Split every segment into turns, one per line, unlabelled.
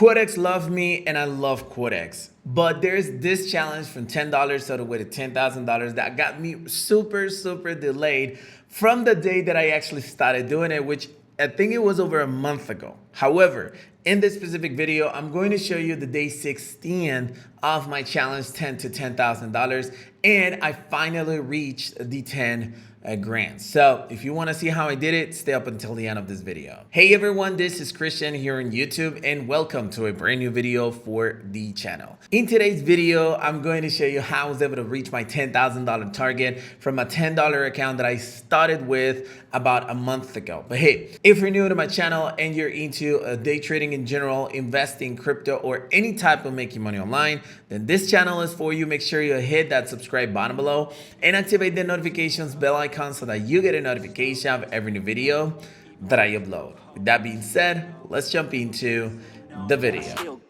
Quotex love me and I love Quotex. But there's this challenge from $10 all the way to $10,000 that got me super delayed from the day that I actually started doing it, which I think it was over a month ago. However, in this specific video, I'm going to show you the day 16 of my challenge, 10 to $10,000, and I finally reached the 10 grand. So if you want to see how I did it, stay up until the end of this video. Hey everyone, this is Christian here on YouTube and welcome to a brand new video for the channel. In today's video, I'm going to show you how I was able to reach my $10,000 target from a $10 account that I started with about a month ago. But hey, if you're new to my channel and you're into day trading in general, investing, crypto, or any type of making money online, then this channel is for you. Make sure you hit that subscribe button below and activate the notifications bell icon so that you get a notification of every new video that I upload. With that being said, let's jump into the video.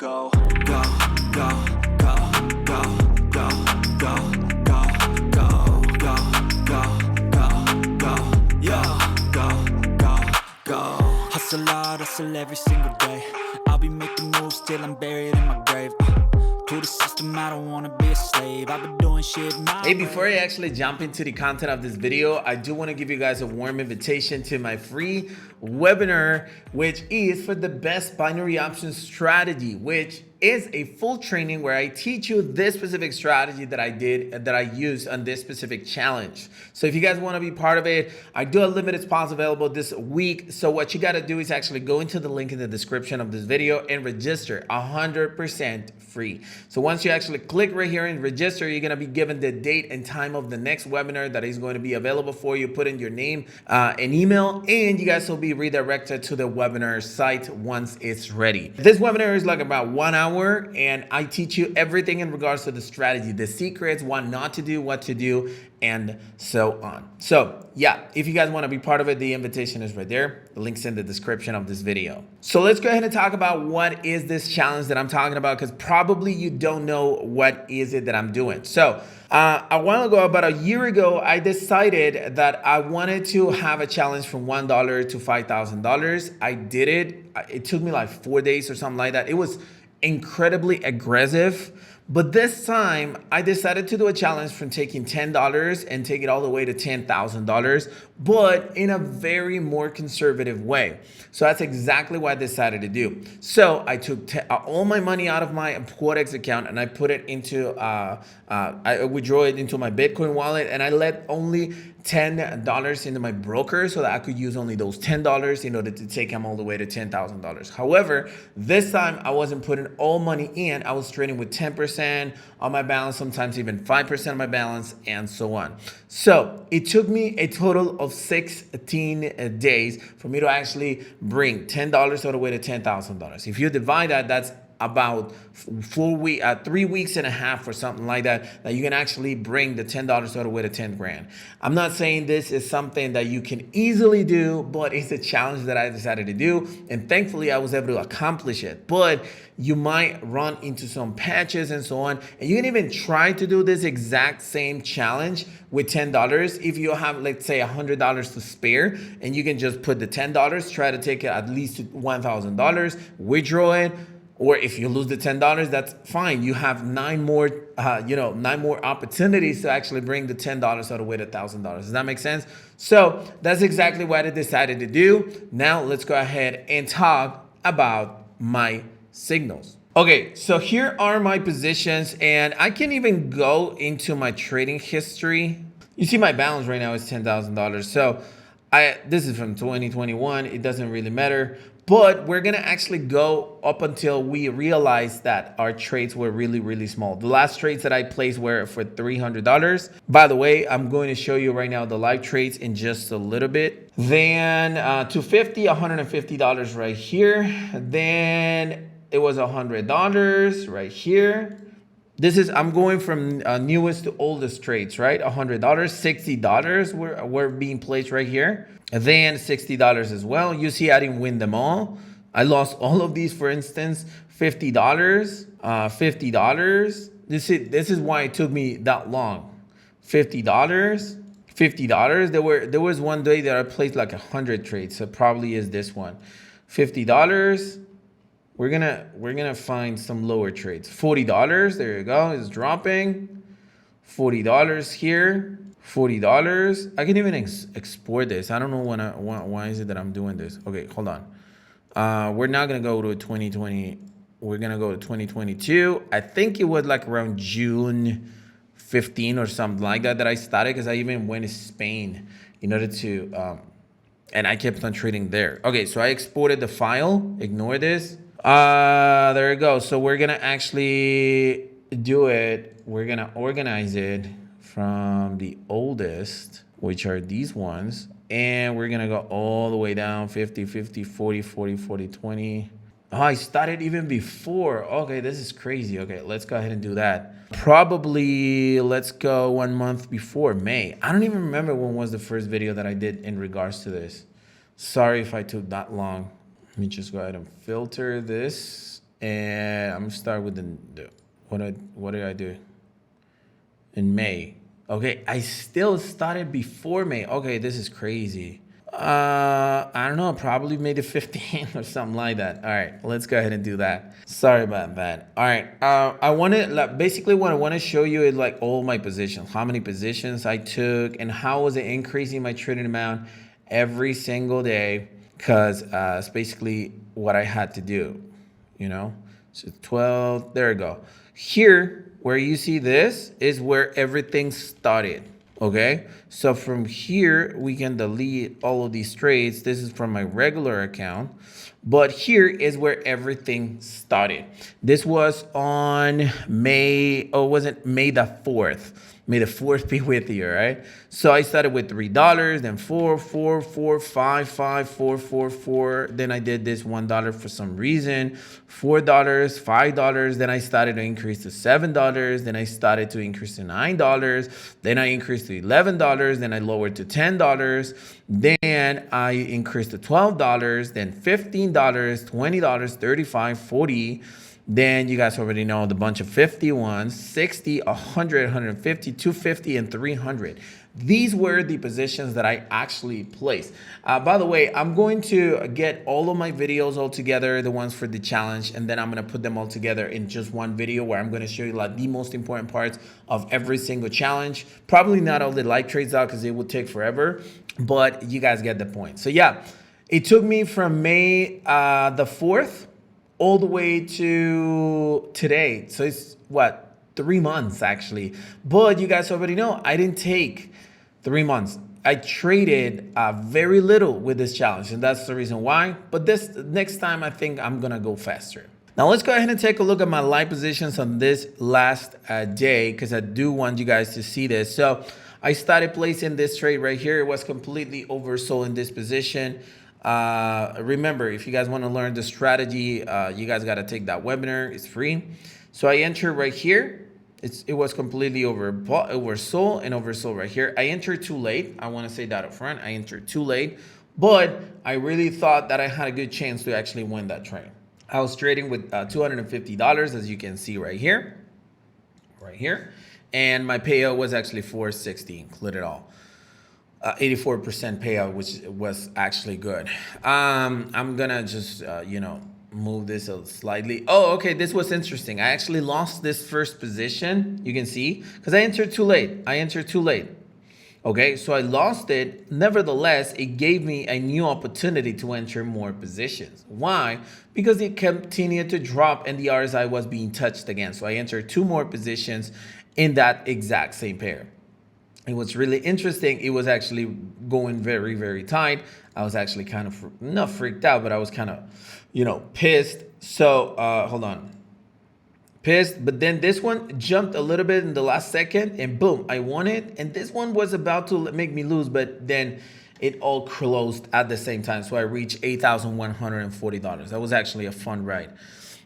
Hustle hard, hustle every single day. I'll be making moves till I'm buried in my grave. To the system, I don't wanna be a slave. I've been doing shit my
Hey, before I actually jump into the content of this video, I do want to give you guys a warm invitation to my free webinar, which is for the best binary option strategy, which is a full training where I teach you this specific strategy that I used on this specific challenge. So if you guys want to be part of it, I do have limited spots available this week. So what you got to do is actually go into the link in the description of this video and register 100% free. So once you actually click right here and register, you're going to be given the date and time of the next webinar that is going to be available for you. Put in your name and email, and you guys will be redirected to the webinar site once it's ready. This webinar is like about 1 hour. And I teach you everything in regards to the strategy, the secrets, what not to do, what to do, and so on. So yeah, if you guys want to be part of it, the invitation is right there. The link's in the description of this video. So let's go ahead and talk about what is this challenge that I'm talking about, because probably you don't know what is it that I'm doing. So a while ago, about a year ago, I decided that I wanted to have a challenge from $1 to $5,000. I did it. It took me like 4 days or something like that. It was incredibly aggressive, but this time I decided to do a challenge from taking $10 and take it all the way to $10,000, but in a very more conservative way. So that's exactly what I decided to do. So I took all my money out of my Quotex account and I put it into I withdrew it into my Bitcoin wallet, and I let only $10 into my broker so that I could use only those $10 in order to take them all the way to $10,000. However, this time I wasn't putting all money in. I was trading with 10% on my balance, sometimes even 5% of my balance, and so on. So it took me a total of 16 days for me to actually bring $10 all the way to $10,000. If you divide that, that's about 3 weeks and a half or something like that, that you can actually bring the $10 all the way to 10 grand. I'm not saying this is something that you can easily do, but it's a challenge that I decided to do, and thankfully I was able to accomplish it. But you might run into some patches and so on, and you can even try to do this exact same challenge with $10 if you have, let's say, $100 to spare, and you can just put the $10, try to take it at least to $1,000, withdraw it. Or if you lose the $10, that's fine. You have nine more opportunities to actually bring the $10 all the way to $1,000. Does that make sense? So that's exactly what I decided to do. Now let's go ahead and talk about my signals. Okay, so here are my positions, and I can even go into my trading history. You see my balance right now is $10,000. So this is from 2021. It doesn't really matter. But we're going to actually go up until we realize that our trades were really small. The last trades that I placed were for $300. By the way, I'm going to show you right now the live trades in just a little bit. Then $150 right here. Then it was $100 right here. I'm going from newest to oldest trades, right? $100, $60 were being placed right here. And then $60 as well. You see, I didn't win them all. I lost all of these, for instance, $50, $50. This is why it took me that long. $50, $50. There was one day that I placed like 100 trades. So probably is this one. $50, we're gonna find some lower trades. $40. There you go. It's dropping. $40 here. $40. I can even export this. I don't know why is it that I'm doing this. Okay, hold on. We're not gonna go to 2020. We're gonna go to 2022. I think it was like around June 15 or something like that I started, because I even went to Spain in order to and I kept on trading there. Okay, so I exported the file. Ignore this. There we go. So we're gonna actually do it. We're gonna organize it from the oldest, which are these ones, and we're gonna go all the way down 50, 50, 40, 40, 40, 20. Oh, I started even before. Okay, this is crazy. Okay, let's go ahead and do that. Probably let's go 1 month before May. I don't even remember when was the first video that I did in regards to this. Sorry if I took that long. Let me just go ahead and filter this, and I'm gonna start with the what did I do in May? Okay, I still started before May. Okay, this is crazy. I don't know, probably made it 15 or something like that. All right, let's go ahead and do that. Sorry about that. All right, I want to like, basically what I want to show you is like all my positions, how many positions I took, and how was it increasing my trading amount every single day, because it's basically what I had to do, you know. So 12, there we go. Here, where you see this is where everything started. Okay, so from here, we can delete all of these trades. This is from my regular account, but here is where everything started. This was on May, oh, wasn't May the 4th. May the 4th be with you, right? So I started with $3, then 4, 4, 4, 5, 5, 4, 4, 4. Then I did this $1 for some reason, $4, $5. Then I started to increase to $7. Then I started to increase to $9. Then I increased to $11. Then I lowered to $10. Then I increased to $12. Then $15, $20, $35, $40. Then you guys already know the bunch of 51, 60, 100, 150, 250, and 300. These were the positions that I actually placed. By the way, I'm going to get all of my videos all together, the ones for the challenge, and then I'm going to put them all together in just one video where I'm going to show you like the most important parts of every single challenge. Probably not all the live trades out because it would take forever, but you guys get the point. So yeah, it took me from May the 4th all the way to today. So it's what, 3 months actually. But you guys already know I didn't take 3 months. I traded very little with this challenge, and that's the reason why. But this next time, I think I'm gonna go faster. Now let's go ahead and take a look at my live positions on this last day, because I do want you guys to see this. So I started placing this trade right here. It was completely oversold in this position. Remember, if you guys want to learn the strategy, you guys got to take that webinar. It's free. So I entered right here. It was completely oversold and oversold right here. I entered too late. I want to say that up front. I entered too late, but I really thought that I had a good chance to actually win that trade. I was trading with $250, as you can see right here, and my payout was actually $460, include it all. 84% payout, which was actually good. I'm gonna just move this slightly. Oh, okay, this was interesting. I actually lost this first position, you can see, because I entered too late. Okay, so I lost it. Nevertheless, it gave me a new opportunity to enter more positions. Why? Because it continued to drop and the RSI was being touched again. So I entered 2 more positions in that exact same pair. It was really interesting. It was actually going very, very tight. I was actually kind of, not freaked out, but I was kind of, pissed. So, hold on. Pissed. But then this one jumped a little bit in the last second and boom, I won it. And this one was about to make me lose, but then it all closed at the same time. So I reached $8,140. That was actually a fun ride.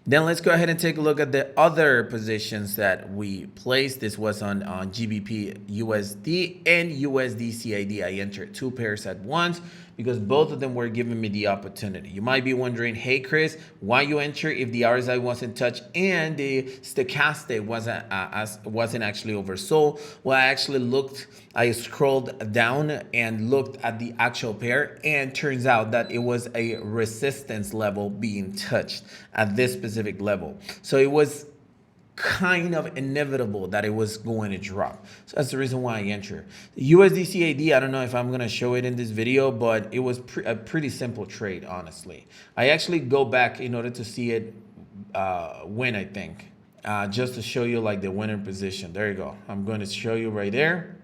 Then let's go ahead and take a look at the other positions that we placed. This was on GBP USD and USD CAD. I entered 2 pairs at once because both of them were giving me the opportunity. You might be wondering, hey Chris, why you enter if the RSI wasn't touched and the stochastic wasn't actually oversold? Well, I scrolled down and looked at the actual pair, and turns out that it was a resistance level being touched at this specific level. So it was kind of inevitable that it was going to drop. So that's the reason why I enter. USDCAD, I don't know if I'm going to show it in this video, but it was a pretty simple trade, honestly. I actually go back in order to see it win, I think, just to show you like the winner position. There you go. I'm going to show you right there.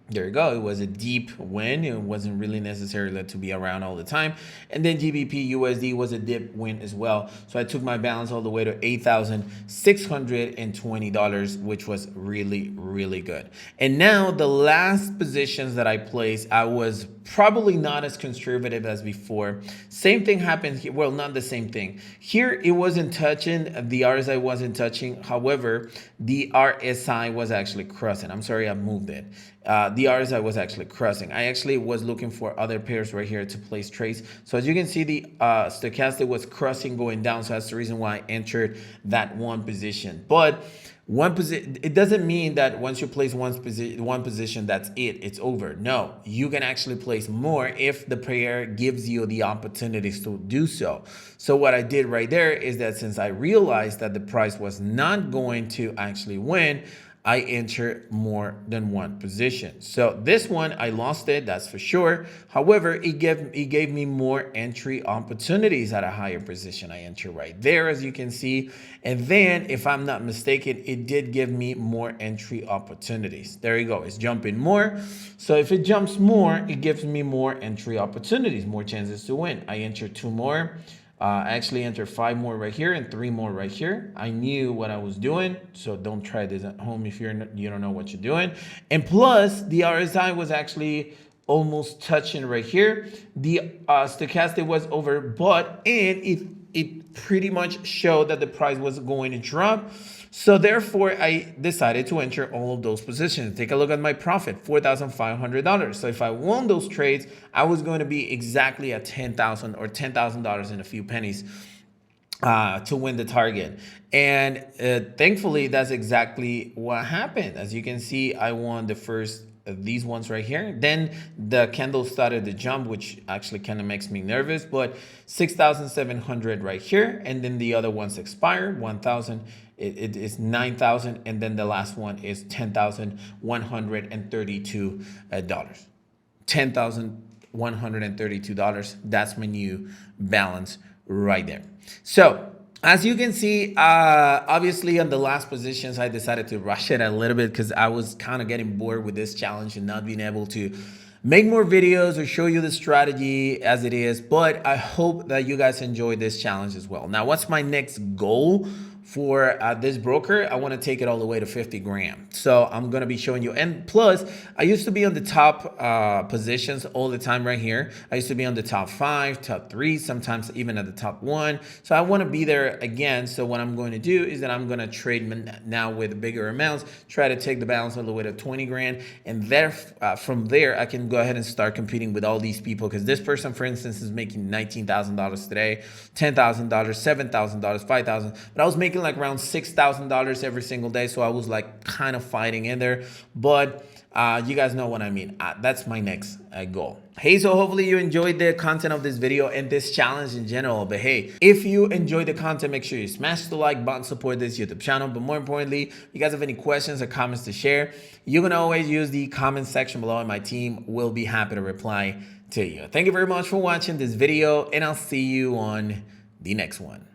There you go. It was a deep win. It wasn't really necessary to be around all the time. And then GBP USD was a dip win as well. So I took my balance all the way to $8,620, which was really, really good. And now the last positions that I placed, I was probably not as conservative as before. Same thing happened here. Well, not the same thing. Here it wasn't touching. The RSI wasn't touching. However, the RSI was actually crossing. I'm sorry, I moved it. The RSI was actually crossing. I actually was looking for other pairs right here to place trades. So as you can see, the stochastic was crossing going down. So that's the reason why I entered that one position. But one position, it doesn't mean that once you place one position, that's it, it's over. No, you can actually place more if the pair gives you the opportunities to do so. So what I did right there is that since I realized that the price was not going to actually win, I entered more than one position. So this one, I lost it, that's for sure. However, it gave me more entry opportunities at a higher position. I entered right there, as you can see. And then, if I'm not mistaken, it did give me more entry opportunities. There you go, it's jumping more. So if it jumps more, it gives me more entry opportunities, more chances to win. I entered 2 more. I actually entered 5 more right here and 3 more right here. I knew what I was doing, so don't try this at home if you don't know what you're doing. And plus, the RSI was actually almost touching right here. The stochastic was overbought, and it pretty much showed that the price was going to drop. So therefore, I decided to enter all of those positions. Take a look at my profit, $4,500. So if I won those trades, I was going to be exactly at $10,000 or $10,000 and a few pennies to win the target. And thankfully, that's exactly what happened. As you can see, I won the first these ones right here. Then the candle started to jump, which actually kind of makes me nervous, but 6,700 right here. And then the other ones expired, 1,000. It is 9,000, and then the last one is $10,132. $10,132. That's my new balance right there. So as you can see, obviously on the last positions, I decided to rush it a little bit because I was kind of getting bored with this challenge and not being able to make more videos or show you the strategy as it is. But I hope that you guys enjoyed this challenge as well. Now, what's my next goal for this broker? I want to take it all the way to 50 grand. So I'm going to be showing you. And plus, I used to be on the top positions all the time right here. I used to be on the top 5, top 3, sometimes even at the top 1. So I want to be there again. So what I'm going to do is that I'm going to trade now with bigger amounts, try to take the balance all the way to 20 grand. And there, from there, I can go ahead and start competing with all these people. Because this person, for instance, is making $19,000 today, $10,000, $7,000, $5,000. But I was making like around $6,000 every single day. So I was like kind of fighting in there. But you guys know what I mean. That's my next goal. Hey, so hopefully you enjoyed the content of this video and this challenge in general. But hey, if you enjoyed the content, make sure you smash the like button, support this YouTube channel. But more importantly, if you guys have any questions or comments to share, you can always use the comment section below and my team will be happy to reply to you. Thank you very much for watching this video, and I'll see you on the next one.